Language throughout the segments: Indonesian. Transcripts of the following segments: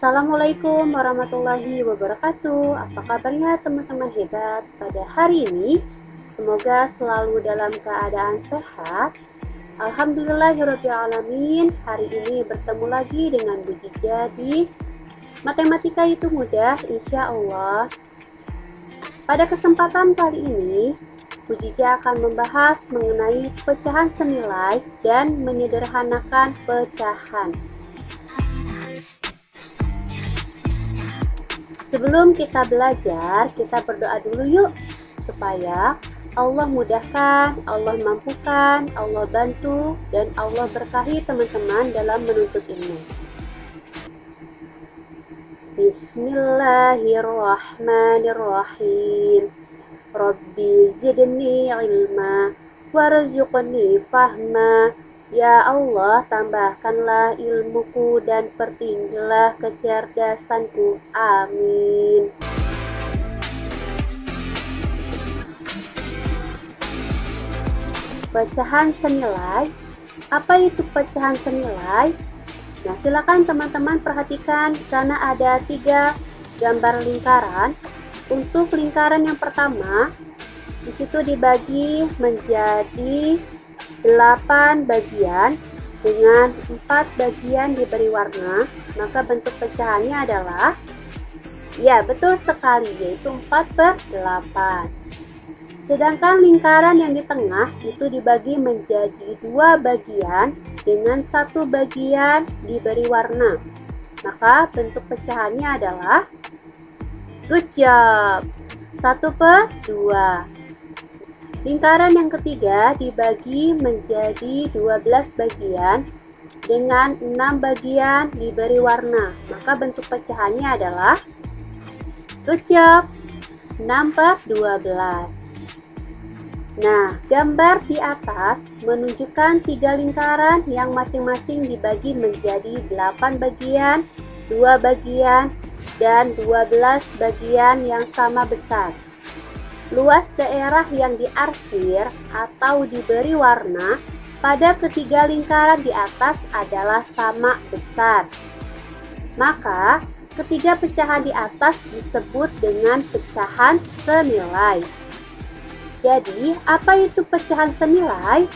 Assalamualaikum warahmatullahi wabarakatuh. Apa kabarnya teman-teman hebat pada hari ini? Semoga selalu dalam keadaan sehat. Alhamdulillahirrabbilalamin. Hari ini bertemu lagi dengan Bu Jija di Matematika Itu Mudah, insya Allah. Pada kesempatan kali ini, Bu Jija akan membahas mengenai pecahan senilai dan menyederhanakan pecahan. Sebelum kita belajar, kita berdoa dulu yuk, supaya Allah mudahkan, Allah mampukan, Allah bantu, dan Allah berkahi teman-teman dalam menuntut ilmu. Bismillahirrahmanirrahim. Rabbi zidni ilma warzuqni fahma. Ya Allah, tambahkanlah ilmuku dan pertinggilah kecerdasanku. Amin. Pecahan senilai. Apa itu pecahan senilai? Nah, silakan teman-teman perhatikan karena ada 3 gambar lingkaran. Untuk lingkaran yang pertama, di situ dibagi menjadi 8 bagian dengan 4 bagian diberi warna, maka bentuk pecahannya adalah, ya betul sekali, yaitu 4/8. Sedangkan lingkaran yang di tengah itu dibagi menjadi 2 bagian dengan 1 bagian diberi warna, maka bentuk pecahannya adalah, good job, 1/2. Lingkaran yang ketiga dibagi menjadi 12 bagian dengan 6 bagian diberi warna, maka bentuk pecahannya adalah, good job, 6/12. Nah, gambar di atas menunjukkan 3 lingkaran yang masing-masing dibagi menjadi 8 bagian, 2 bagian, dan 12 bagian yang sama besar. Luas daerah yang diarsir atau diberi warna pada ketiga lingkaran di atas adalah sama besar. Maka, ketiga pecahan di atas disebut dengan pecahan senilai. Jadi, apa itu pecahan senilai?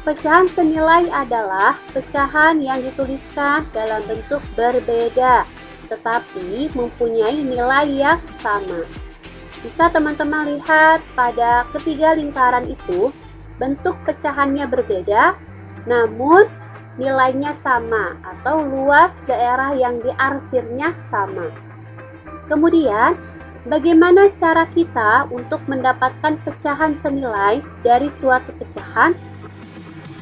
Pecahan senilai adalah pecahan yang dituliskan dalam bentuk berbeda, tetapi mempunyai nilai yang sama. Bisa teman-teman lihat pada ketiga lingkaran itu, bentuk pecahannya berbeda, namun nilainya sama atau luas daerah yang diarsirnya sama. Kemudian, bagaimana cara kita untuk mendapatkan pecahan senilai dari suatu pecahan?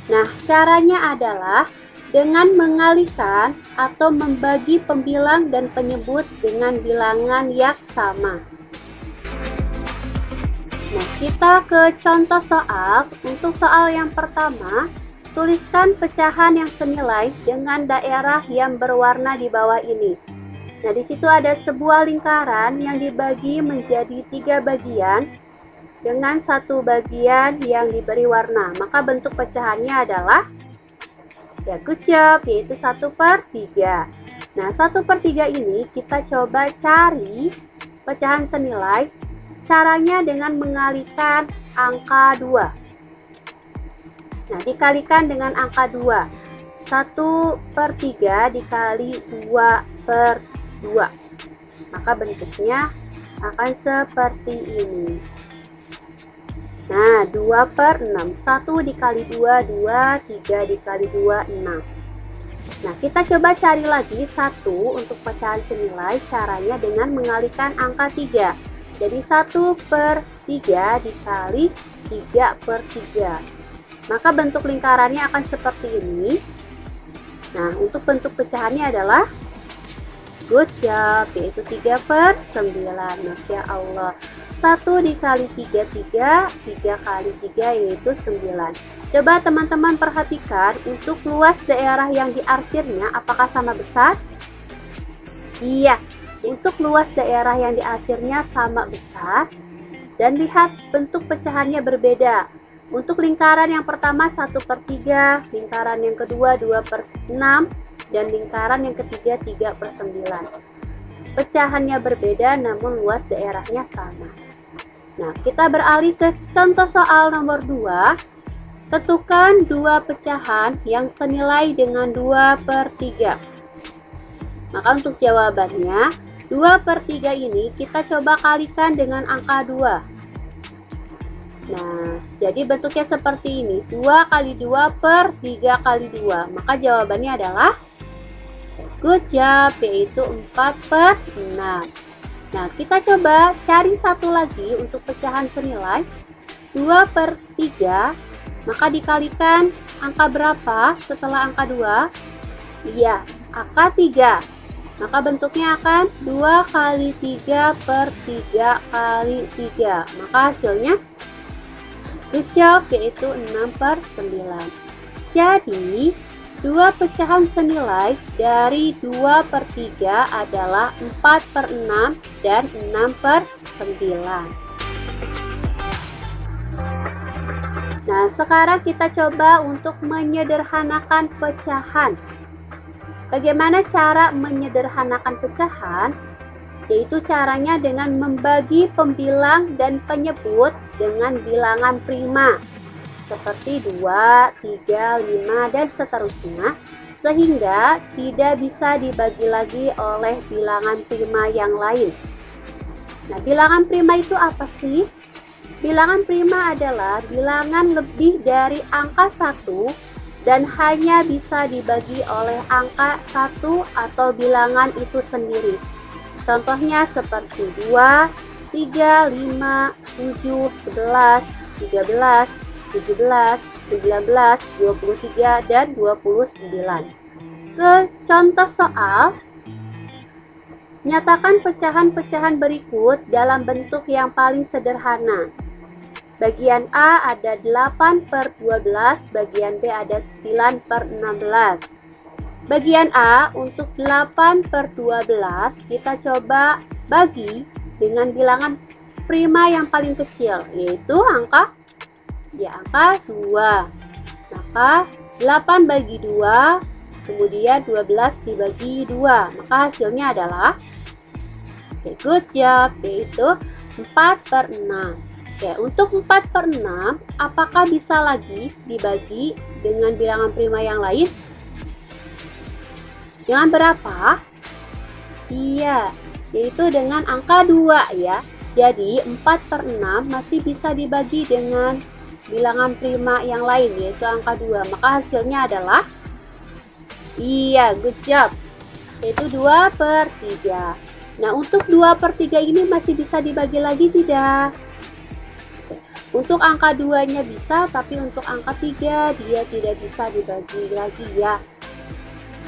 Nah, caranya adalah dengan mengalihkan atau membagi pembilang dan penyebut dengan bilangan yang sama. Nah, kita ke contoh soal. Untuk soal yang pertama, tuliskan pecahan yang senilai dengan daerah yang berwarna di bawah ini. Nah, di situ ada sebuah lingkaran yang dibagi menjadi 3 bagian dengan 1 bagian yang diberi warna. Maka bentuk pecahannya adalah, ya good job, yaitu 1/3. Nah, 1/3 ini kita coba cari pecahan senilai. Caranya dengan mengalihkan angka 2. Nah, dikalikan dengan angka 2. 1/3 dikali 2/2. Maka bentuknya akan seperti ini. Nah, 2/6. 1 dikali 2, 2. 3 dikali 2, 6. Nah, kita coba cari lagi 1 untuk pecahan senilai. Caranya dengan mengalihkan angka 3. Jadi 1/3 dikali 3/3. Maka bentuk lingkarannya akan seperti ini. Nah, untuk bentuk pecahannya adalah, good job, yaitu 3/9. Masya Allah. 1 dikali 3, 3. 3 kali 3 yaitu 9. Coba teman-teman perhatikan untuk luas daerah yang diarsirnya apakah sama besar? Iya. Untuk luas daerah yang diarsirnya sama besar, dan lihat bentuk pecahannya berbeda. Untuk lingkaran yang pertama 1/3, lingkaran yang kedua 2/6, dan lingkaran yang ketiga 3/9. Pecahannya berbeda namun luas daerahnya sama. Nah, kita beralih ke contoh soal nomor 2. Tentukan dua pecahan yang senilai dengan 2/3. Maka untuk jawabannya 2/3 ini kita coba kalikan dengan angka 2. Nah, jadi bentuknya seperti ini, 2 kali 2 per 3 kali 2. Maka jawabannya adalah good job, yaitu 4/6. Nah, kita coba cari satu lagi untuk pecahan senilai 2/3. Maka dikalikan angka berapa setelah angka 2? Iya, angka 3. Maka bentuknya akan 2 kali 3 per 3 kali 3. Maka hasilnya good job, yaitu 6/9. Jadi, dua pecahan senilai dari 2/3 adalah 4/6 dan 6/9. Nah, sekarang kita coba untuk menyederhanakan pecahan. Bagaimana cara menyederhanakan pecahan? Yaitu caranya dengan membagi pembilang dan penyebut dengan bilangan prima seperti 2, 3, 5, dan seterusnya, sehingga tidak bisa dibagi lagi oleh bilangan prima yang lain. Nah, bilangan prima itu apa sih? Bilangan prima adalah bilangan lebih dari angka 1 dan hanya bisa dibagi oleh angka 1 atau bilangan itu sendiri. Contohnya seperti 2, 3, 5, 7, 11, 13, 17, 19, 23, dan 29. Ke contoh soal, nyatakan pecahan-pecahan berikut dalam bentuk yang paling sederhana. Bagian A ada 8/12, bagian B ada 9/16. Bagian A untuk 8/12 kita coba bagi dengan bilangan prima yang paling kecil, yaitu angka 2. Maka 8 bagi 2, kemudian 12 dibagi 2. Maka hasilnya adalah good job, yaitu 4/6. Oke, untuk 4/6 apakah bisa lagi dibagi dengan bilangan prima yang lain? Dengan berapa? Iya, yaitu dengan angka 2 ya. Jadi 4/6 masih bisa dibagi dengan bilangan prima yang lain, yaitu angka 2. Maka hasilnya adalah iya, good job, yaitu 2/3. Nah, untuk 2/3 ini masih bisa dibagi lagi tidak? Untuk angka 2-nya bisa, tapi untuk angka 3 dia tidak bisa dibagi lagi ya.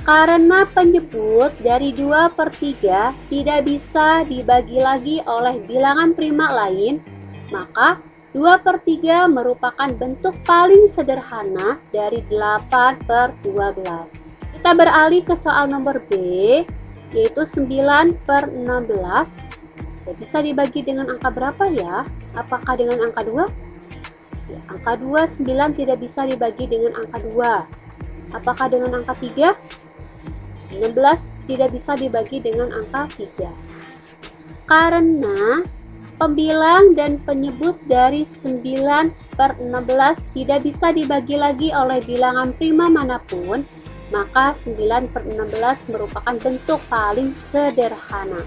Karena penyebut dari 2/3 tidak bisa dibagi lagi oleh bilangan prima lain, maka 2/3 merupakan bentuk paling sederhana dari 8/12. Kita beralih ke soal nomor B, yaitu 9/16. Bisa dibagi dengan angka berapa ya? Apakah dengan angka 2? Ya, angka 2, 9 tidak bisa dibagi dengan angka 2. Apakah dengan angka 3? 16 tidak bisa dibagi dengan angka 3. Karena pembilang dan penyebut dari 9/16 tidak bisa dibagi lagi oleh bilangan prima manapun, maka 9/16 merupakan bentuk paling sederhana.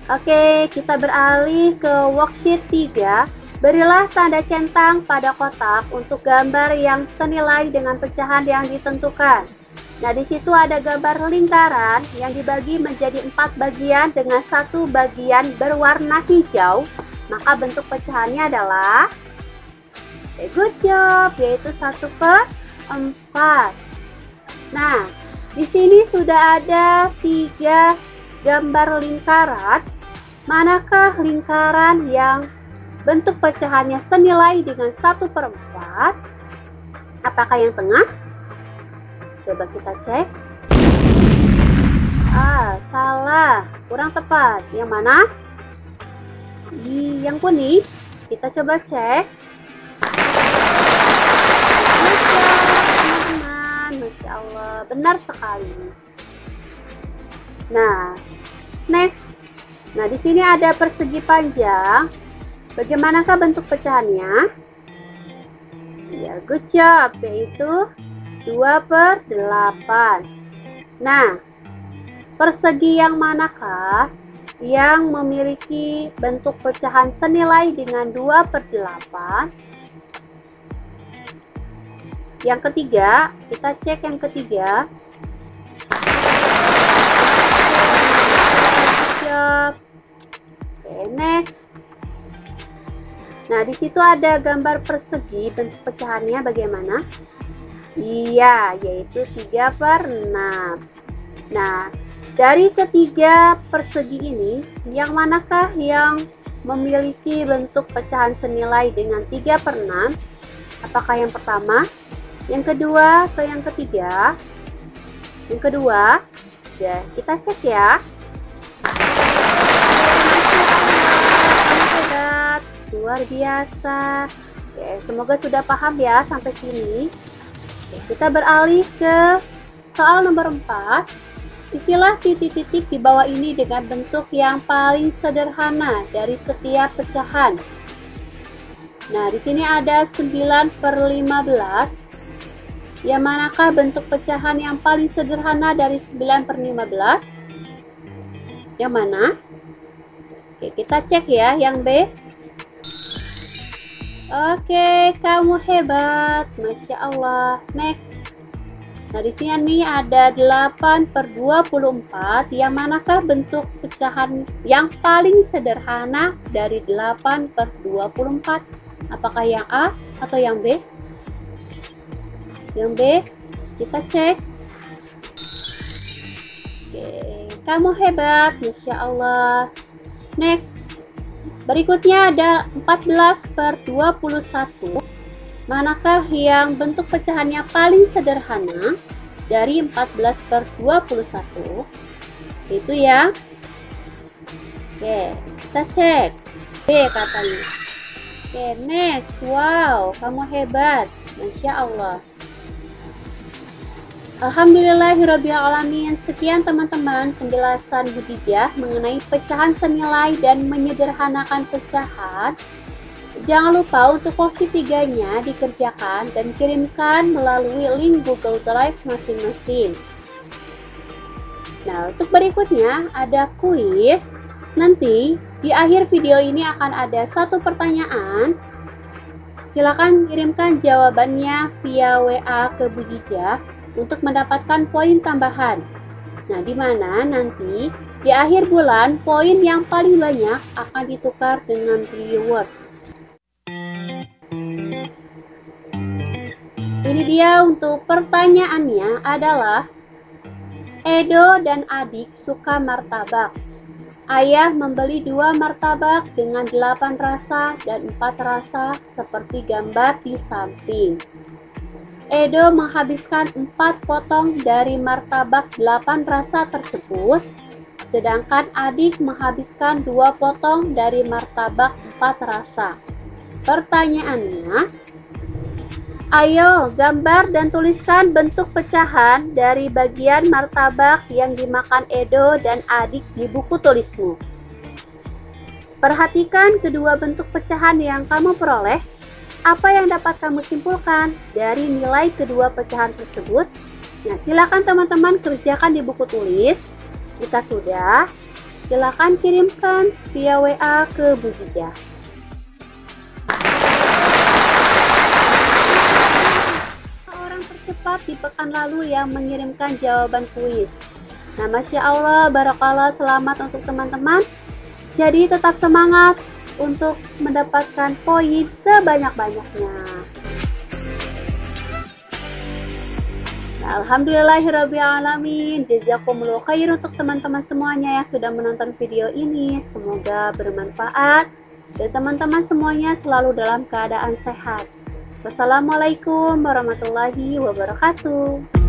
Oke, kita beralih ke worksheet 3. Berilah tanda centang pada kotak untuk gambar yang senilai dengan pecahan yang ditentukan. Nah, di situ ada gambar lingkaran yang dibagi menjadi 4 bagian dengan satu bagian berwarna hijau. Maka bentuk pecahannya adalah good job, yaitu 1/4. Nah, di sini sudah ada 3 gambar lingkaran. Manakah lingkaran yang bentuk pecahannya senilai dengan 1/4? Apakah yang tengah? Coba kita cek. Salah, kurang tepat. Yang mana? Yang kuning. Kita coba cek. Teman-teman, benar sekali. Nah, next. Nah, di sini ada persegi panjang. Bagaimanakah bentuk pecahannya? Ya, good job, yaitu 2/8. Nah, persegi yang manakah yang memiliki bentuk pecahan senilai dengan 2/8? Yang ketiga, kita cek yang ketiga. Oke, next. Nah, di situ ada gambar persegi, bentuk pecahannya bagaimana? Iya, yaitu 3/6. Nah, dari ketiga persegi ini, yang manakah yang memiliki bentuk pecahan senilai dengan 3/6? Apakah yang pertama, yang kedua, atau yang ketiga? Yang kedua, ya, kita cek ya. Hebat, luar biasa. Oke, semoga sudah paham ya sampai sini. Oke, kita beralih ke soal nomor 4. Isilah titik-titik di bawah ini dengan bentuk yang paling sederhana dari setiap pecahan. Nah, di sini ada 9/15. Yang manakah bentuk pecahan yang paling sederhana dari 9/15? Yang mana? Oke, kita cek ya yang B. Oke, kamu hebat. Masya Allah. Next. Nah, di sini ada 8/24. Yang manakah bentuk pecahan yang paling sederhana dari 8/24? Apakah yang A atau yang B? Yang B, kita cek. Oke, kamu hebat. Masya Allah. Next. Berikutnya ada 14/21. Manakah yang bentuk pecahannya paling sederhana dari 14/21? Itu ya. Oke, kita cek. B katanya. Oke, next. Wow, kamu hebat. Masya Allah. Alhamdulillahirrabbilalamin. Sekian teman-teman penjelasan Bu Dijah mengenai pecahan senilai dan menyederhanakan pecahan. Jangan lupa untuk opsi 3-nya dikerjakan dan kirimkan melalui link Google Drive masing-masing. Nah, untuk berikutnya ada kuis. Nanti di akhir video ini akan ada satu pertanyaan. Silakan kirimkan jawabannya via WA ke Bu Dijah untuk mendapatkan poin tambahan. Nah, di mana nanti di akhir bulan poin yang paling banyak akan ditukar dengan reward. Ini dia untuk pertanyaannya adalah, Edo dan adik suka martabak. Ayah membeli 2 martabak dengan 8 rasa dan 4 rasa seperti gambar di samping. Edo menghabiskan 4 potong dari martabak 8 rasa tersebut, sedangkan adik menghabiskan 2 potong dari martabak 4 rasa. Pertanyaannya, ayo gambar dan tuliskan bentuk pecahan dari bagian martabak yang dimakan Edo dan adik di buku tulismu. Perhatikan kedua bentuk pecahan yang kamu peroleh. Apa yang dapat kamu simpulkan dari nilai kedua pecahan tersebut? Nah, silakan teman-teman kerjakan di buku tulis. Jika sudah, silakan kirimkan via WA ke Bu Dijah. Orang tercepat di pekan lalu yang mengirimkan jawaban kuis. Nah, Masya Allah, barakallah, selamat untuk teman-teman. Jadi tetap semangat untuk mendapatkan poin sebanyak-banyaknya. Nah, alhamdulillahirrabbilalamin. Jazakumullah khair untuk teman-teman semuanya yang sudah menonton video ini. Semoga bermanfaat dan teman-teman semuanya selalu dalam keadaan sehat. Wassalamualaikum warahmatullahi wabarakatuh.